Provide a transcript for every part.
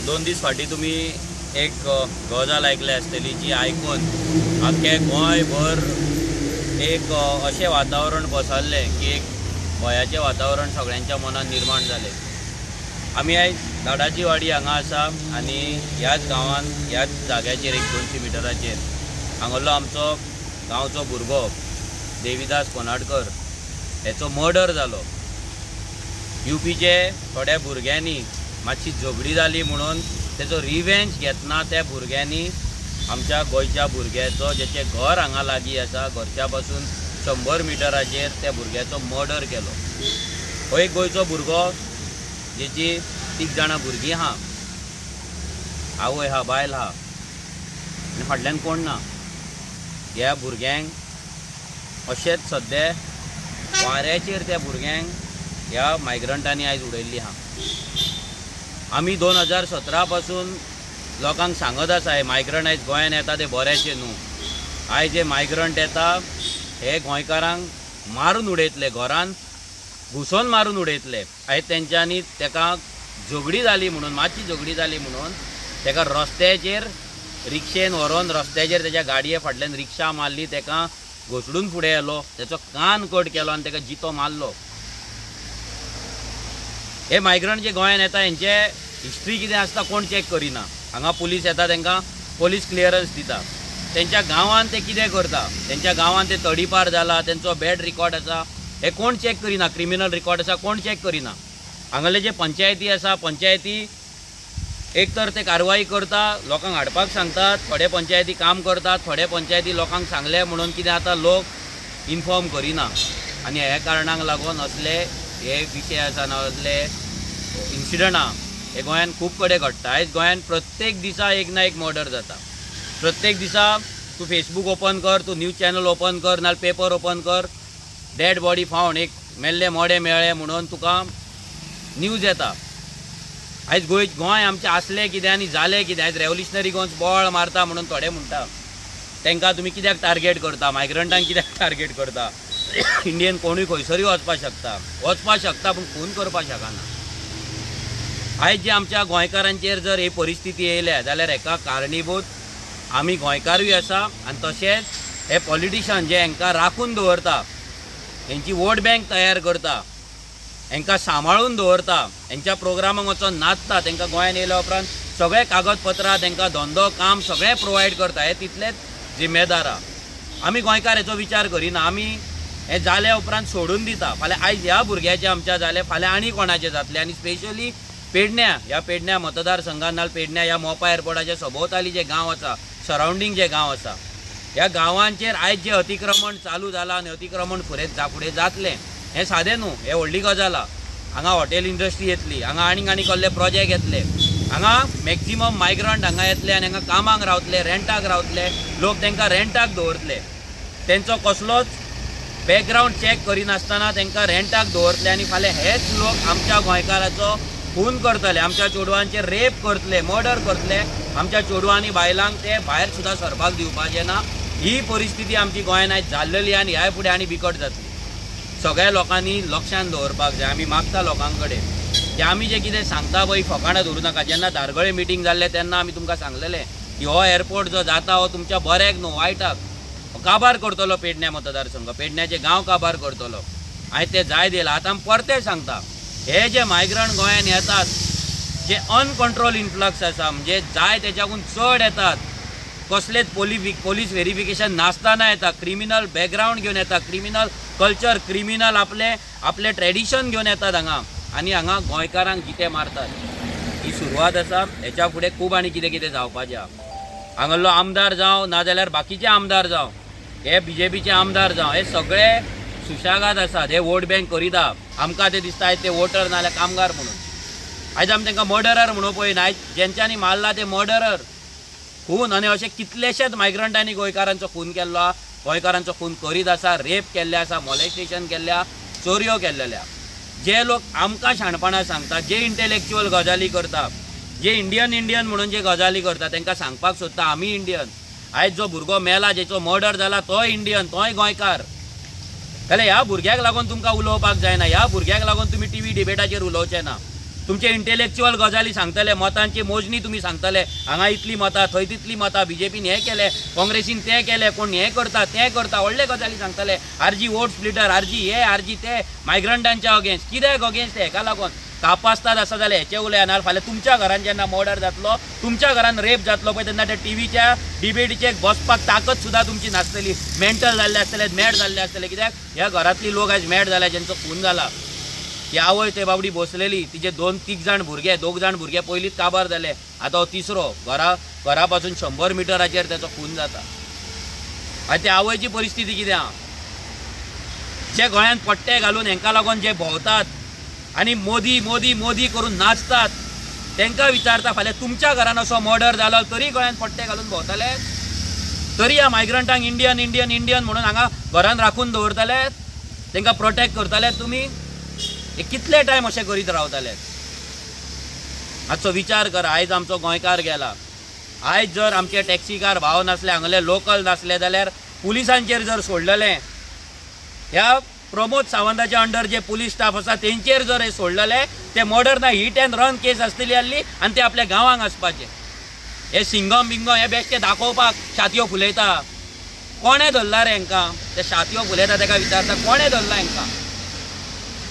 2 दीस फाटीं तुमी एक गजाल आयकली आसतली जी आयकून आख्खे गोंयभर एक अशें वातावरण पसरलें की एक भयाचें वातावरण सगळ्यांच्या मनात निर्माण जालें। आमी आयज धाडाची वाडी हांगा आसा आनी ह्याच गांवांत ह्याच जाग्याचेर 100-200 मिटराचेर हांगलो आमचो गांवचो भुरगो देविदास कोनाडकर हेचो मर्डर जालो। यूपीचे थोड्या भुरग्यांनी मातशी झगडी जाली म्हणून तेचो रिवेंज घेतना त्या भुरग्यांनी आमच्या गोंयच्या भुरग्याचो जेचें घर हांगा लागीं आसा घरच्या पासून 100 मिटराचेर त्या भुरग्याचो मर्डर केलो। हो एक गोंयचो भुरगो जेची 3 जाणां भुरगीं आहा, आवय आहा, बायल आहा आनी फाटल्यान कोण ना। ह्या भुरग्यांक अशेंच सद्या वाऱ्याचेर त्या भुरग्यांक ह्या मायग्रंटांनी आयज उडयल्ली आहा। आमी 2017 पासून लोकांक सांगत आसा हे मायग्रंट आयज गोंयांत येता ते बरेंशे न्हू। आयज जे मायग्रंट येता हे गोंयकारांक मारून उडयतले, घरान घुसोवन मारून उडयतले। आयज तेंच्यांनी तेका झगडी जाली म्हणून, मातशी झगडी जाली म्हणून तेका रस्त्याचेर रिक्षेन व्हरोन रस्त्याचेर तेच्या गाडये फाटल्यान रिक्षा मारली, तेका घोसडून फुडें येलो, तेचो कान कट केलो आनी तेका जितो मारलो। हे मायग्रंट जे गोंयांत येता हेंचे हिस्ट्री कितें आसता कोण चॅक करिना। हांगा पुलीस येता तांकां पुलीस क्लियरन्स दिता, तेंच्या गांवांत ते कितें करता, तेंच्या गांवांत ते तडीपार जाला, तेंचो बॅड रिकॉर्ड आसा हे कोण चॅक करिना, क्रिमिनल रिकॉर्ड आसा कोण चॅक करिना। हांगाले जे पंचायती आसा पंचायती एक तर ते कारवाई करता, लोकांक हाडपाक सांगतात, थोडे पंचायती काम करतात, थोडे पंचायती लोकांक सांगले म्हणून कितें आता लोक इन्फॉर्म करिना आनी ह्या कारणाक लागून असले हे विशय आसा ना, असले इन्सिडंट आहा हे गोंयांत खूब कडेन घडटा। आयज गोंयांत प्रत्येक दिसा एक ना एक मर्डर जाता। प्रत्येक दिसा तूं फेसबूक ओपन कर, तूं न्यूज चॅनल ओपन कर, नाल्यार पेपर ओपन कर, डेड बॉडी फावंड, एक मेल्ले मोडे मेळ्ळे म्हणून तुका न्यूज येता। आयज गोंय आमचें आसलें कितें आनी जालें कितें। आयज रेव्होल्युशनरी गोंस बोळ मारता म्हणून थोडे म्हणटा, तांकां तुमी कित्याक टार्गेट करता, मायग्रंटांक कित्याक टार्गेट करता। इंडियन कोणूय खंयसरूय वचपाक शकता पूण खून करपाक शकना। आयज जे आमच्या गोंयकारांचेर जर ही परिस्थिती येयल्या जाल्यार हेका कारणीभूत आमी गोंयकारूय आसा आनी तशेंच हे पॉलिटिशियन जे हांकां राखून दवरता, हेंची वोट बँक तयार करता, हांकां सांबाळून दवरता, हेंच्या प्रोग्रामाक वचून नाचता, तांकां गोंयांत येयल्या उपरांत सगळे कागदपत्रां तांकां धंदो काम सगळें प्रोवायड करता, हे तितलेच जिम्मेदार आहा। आमी गोंयकार हेचो विचार करिना, आमी हे जाल्या उपरांत सोडून दिता। फाल्यां आयज ह्या भुरग्याचें आमच्या जालें, फाल्यां आनी कोणाचें जातलें। आनी स्पेशली पेडण्या, ह्या पेडण्या मतदारसंघान नाल्यार पेडण्या ह्या मोपा एअरपोर्टाच्या सभोवताली जे गांव आसा, सरावंडींग जे गांव आसा, ह्या गांवांचेर आयज जे अतिक्रमण चालू जालां आनी अतिक्रमण फुडें जातलें हें सादें न्हू, हें व्हडली गजाल आहा। हांगा हॉटेल इंडस्ट्री येतली, हांगा आनी कसले प्रोजेक्ट येतले, हांगा मॅक्झिमम मायग्रंट हांगा येतले आनी हांगा कामाक रावतले, रेंटाक रावतले, लोक तांकां रेंटाक दवरतले, तेंचो कसलोच बॅकग्रावंड चॅक करिनासतना तांकां रेंटाक दवरतले आनी फाल्यां हेच लोक आमच्या गोंयकाराचो खून करतले, आमच्या चेडवांचेर रेप करतले, मर्डर करतले, आमच्या चेडवांनी बायलांक ते भायर सुद्दां सरपाक दिवपाचें ना। ही परिस्थिती आमची गोंयांत आयज जाल्लेली आनी ह्या फुडें आनी बिकट जातली। सगळ्या लोकांनी लक्षांत दवरपाक जाय। आमी मागता लोकां कडेन की आमी जे कितें सांगता पळय फकाणां धरूं नाका। जेन्ना धारगळे मिटींग जाल्ले तेन्ना आमी तुमकां सांगलेलें की हो एअरपोर्ट जो जाता हो तुमच्या बऱ्याक न्हू वायटाक, काबार करतलो पेडण्या मतदारसंघ, पेडण्याचे गांव काबार करतलो। हांवें ते जाय दिलां। आतां परते सांगता, हे जे मायग्रंट गोंयांत येतात, जे अनकंट्रोल इन्फ्लक्स आसा, म्हणजे जाय तेच्याकून चड येतात, कसलेच पोलीस व्हेरिफिकेशन नासतना येता, क्रिमिनल बॅकग्रावंड घेवन येता, क्रिमिनल कल्चर, क्रिमिनल आपले ट्रेडिशन घेवन येतात हांगा आनी हांगा गोंयकारांक जिते मारतात। ही सुरवात आसा, हेच्या फुडें खूब आनी कितें कितें जावपाचें आहा। हांगालो आमदार जावं नाजाल्यार बाकीचे आमदार जावं, हे बीजेपीचे आमदार जावं, हे सगळे सुशागाद आसात। हे वोट बँक करिता, आमकां ते दिसता आयज ते वोटर नाल्यार कामगार म्हणून। आयज आमी तांकां मर्डरर म्हणून पळयना, आयज जेंच्यांनी मारला ते मर्डरर खून। आनी अशे कितलेशेच मायग्रंटांनी गोंयकारांचो खून केल्लो आहा, गोंयकारांचो खून करीत आसा, रेप केल्ले आसा, मॉलेस्टेशन केल्ल्या, चोरयो केल्लेल्या। जे लोक आमकां शाणपणां सांगता, जे इंटेलेक्च्युअल गजाली करता, जे इंडियन म्हणून जे गजाली करता, तांकां सांगपाक सोदता आमी इंडियन। आयज जो भुरगो मेला, जेचो मर्डर जाला, तोय इंडियन, तोय गोंयकार। जाल्यार ह्या भुरग्याक लागून तुमकां उलोवपाक जायना, ह्या भुरग्याक लागून तुमी टीव्ही डिबेटाचेर उलोवचे ना। तुमचे इंटेलेक्च्युअल गजाली सांगतले, मतांची मोजणी तुम्ही सांगतले, हांगा इतली मतां थंय तितली मतां, बीजेपीन हें केलें, काँग्रेसीन तें केलें, कोण हें करता तें करता, व्हडले गजाली सांगतले, आरजी वोट स्प्लिटर, आरजी हे आरजी ते, मायग्रंटांच्या अगेन्स्ट, कित्याक अगेन्स्ट हेका लागून कापासतात आसा जाल्यार हेचे उलया नाल्यार फाल्यां तुमच्या घरान जेन्ना मर्डर जातलो, तुमच्या घरान रेप जातलो पळय तेन्ना त्या टीव्हीच्या डिबेटीचेर बसपाक ताकद सुद्दां तुमची नासतली, मेंटल जाल्ले आसतले, मॅड जाल्ले आसतले, कित्याक ह्या घरांतली लोक आयज मॅड जाल्या जेंचो खून जाला. ती आवय ते बाबडी बसलेली, तिचे 2-3 जाण भुरगे, 2 जाण भुरगे पयलींच काबार जाले, आतां हो तिसरो घरा पासून 100 मिटराचेर त्याचो खून जाता. आनी त्या आवयची परिस्थिती कितें आहा? जे गोंयांत पट्टे घालून हेंका लागून जे भोंवतात आनी मोदी मोदी मोदी करून नाचतात, तांकां विचारता फाल्यां तुमच्या घरान असो मर्डर जालो तरी गोंयांत पट्टे घालून भोंवतले, तरी ह्या मायग्रंटांक इंडियन इंडियन इंडियन म्हणून हांगा घरान राखून दवरतले, तांकां प्रोटेक्ट करतले तुमी? हे कितले टायम अशें करीत रावतले? हाचो विचार करा. आयज आमचो गोंयकार गेला, आयज जर आमचे टॅक्सीकार भाव नासले, हांगले लोकल नासले जाल्यार पुलिसांचेर जर सोडलेले, ह्या प्रमोद सावंताच्या अंडर जे पुलीस स्टाफ आसा तेंचेर जर हे सोडलेले, ते मर्डर ना हिट एंड रन केस आसतली आसली आनी ते आपल्या गांवांक आसपाचे. हे सिंगम बिंगम हे बेश्टे दाखोवपाक छातयो फुलयता. कोणें धरला रे हांकां? ते छातयो फुलयता ताका विचारता कोणें धरला हांकां?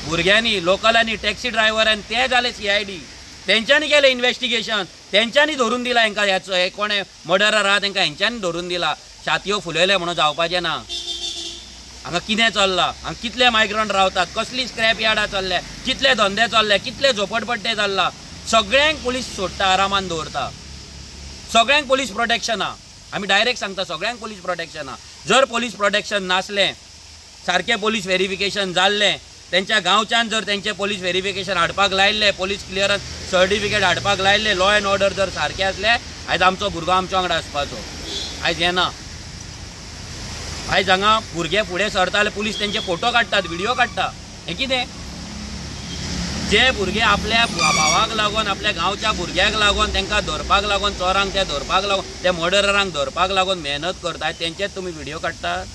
भुरग्यांनी, लोकलांनी, टॅक्सी ड्रायव्हरांनी, ते जाले CID, तेंच्यांनी केलें इन्व्हेस्टिगेशन, तेंच्यांनी धरून दिला हांकां. ह्याचो हे कोणें मर्डरर आहा तांकां हेंच्यांनी धरून दिला. छातयो फुलयले म्हणून जावपाचें ना. हांगा कितें चल्लां? हांगा कितले मायग्रंट रावतात, कसली स्क्रॅप यार्डां चल्ल्या, कितले धंदे चल्ले, कितले झोपडपट्टे चल्ला. सगळ्यांक पुलीस सोडटा, आरामान दवरता. सगळ्यांक पुलीस प्रोटेक्शन आहा. आमी डायरेक्ट सांगता सगळ्यांक पुलीस प्रोटेक्शन आहा. जर पुलीस प्रोटेक्शन नासलें, सारकें पुलीस व्हेरिफिकेशन जाल्लें, तेंच्या गांवच्यान जर तेंचे पुलीस व्हेरिफिकेशन हाडपाक लायिल्लें, पुलीस क्लियरन्स सर्टिफिकेट हाडपाक लायिल्लें, लॉ एंड ऑर्डर जर सारकें आसलें, आयज आमचो भुरगो आमच्या वांगडा आसपाचो. आयज येना. आयज हांगा भुरगे फुडें सरता जाल्यार पुलीस तेंचे फोटो काडटात, व्हिडिओ काडटा. हें कितें? जे भुरगे आपल्या भावाक लागून, आपल्या गांवच्या भुरग्याक लागून, तांकां धरपाक लागून, चोरांक ते धरपाक लागून, ते मर्डररांक धरपाक लागून मेहनत करतात, तेंचेच तुमी व्हिडिओ काडटात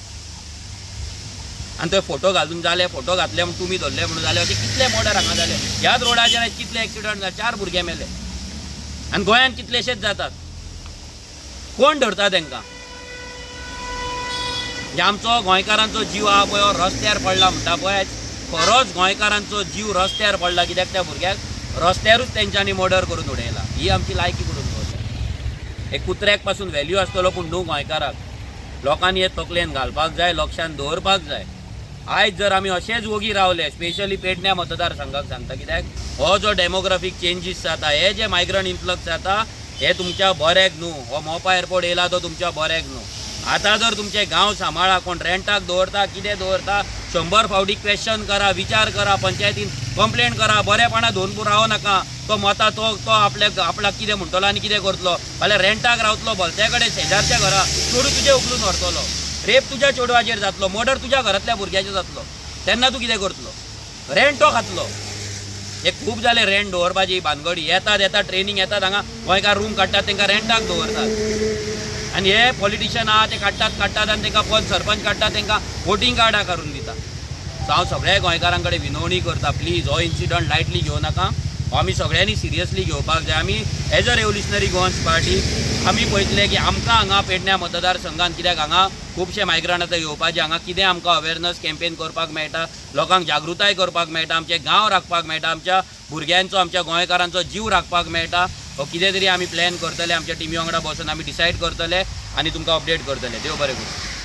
आनी ते फोटो घालून जाले, फोटो घातले म्हणून तुमी धरले म्हणून जाले. अशें कितले मर्डर हांगा जाले. ह्याच रोडाचेर आयज कितले एक्सिडंट जाले, 4 भुरगे मेले. आनी गोंयांत कितलेशेच जातात. कोण धरता तांकां? आमचो गोंयकारांचो जीव आहा पळय हो रस्त्यार पडला म्हणटा पळय, खरोच गोंयकारांचो जीव रस्त्यार पडला, कित्याक त्या भुरग्याक रस्त्यारूच तेंच्यांनी मर्डर करून उडयला. ही आमची लायकी करून दवरता. एक कुत्र्याक पासून व्हॅल्यू आसतलो पूण न्हू गोंयकाराक. लोकांनी हे तकलेन घालपाक जाय, लक्षांत दवरपाक जाय. आयज जर आमी अशेंच वोगी रावले, स्पेशली पेडण्या मतदारसंघाक सांगता, कित्याक हो जो डेमोग्राफीक चेंजीस जाता, हे जे मायग्रंट इन्फ्लक्स जाता, हे तुमच्या बऱ्याक न्हू. हो मोपा एअरपोर्ट येयला तो तुमच्या बऱ्याक न्हू. आतां जर तुमचे गांव सांबाळा, कोण रेंटाक दवरता, कितें दवरता, 100 फावटी क्वेश्चन करा, विचार करा, पंचायतीन कंप्लेंट करा. बरेपणा धरून रावो नाका. तो मता तो आपल्याक कितें म्हणटलो आनी कितें करतलो. फाल्यां रेंटाक रावतलो, भलत्या कडेन शेजारच्या घरा चेडूं तुजें उखलून व्हरतलो, रेप तुज्या चेडवाचेर जातलो, मर्डर तुज्या घरांतल्या भुरग्याचेर जातलो. तेन्ना तूं कितें करतलो? रेंट तो खातलो. हे खूब जाले रेंट दवरपाची भानगडी. येतात ट्रेनिंग येतात हांगा, गोंयकार रूम काडटात, तांकां रेंटाक दवरतात. आनी हे पॉलिटिशियन आहा ते काडटात आनी तांकां पंच सरपंच काडटात, तांकां वोटींग कार्डां काडून दिता. सो हांव सगळ्या गोंयकारां कडेन विनवणी करता, प्लीज हो इन्सिडंट लायटली घेवं नाका. आमी सगळ्यांनी सिरियसली घेवपाक जाय. आमी as a revolutionary Goans party आमी पळयतले की आमकां हांगा पेडण्या मतदारसंघात, कित्याक हांगा खुबशे मायग्रंट आतां येवपाचे, हांगा कितें आमकां अवेरनस कॅम्पेन करपाक मेळटा, लोकांक जागृताय करपाक मेळटा, आमचे गांव राखपाक मेळटा, आमच्या भुरग्यांचो, आमच्या गोंयकारांचो जीव राखपाक मेळटा. हो कितें तरी आमी प्लॅन करतले, आमच्या टिमी वांगडा बसून आमी डिसायड करतले आनी तुमकां अपडेट करतले. देव बरें करूं.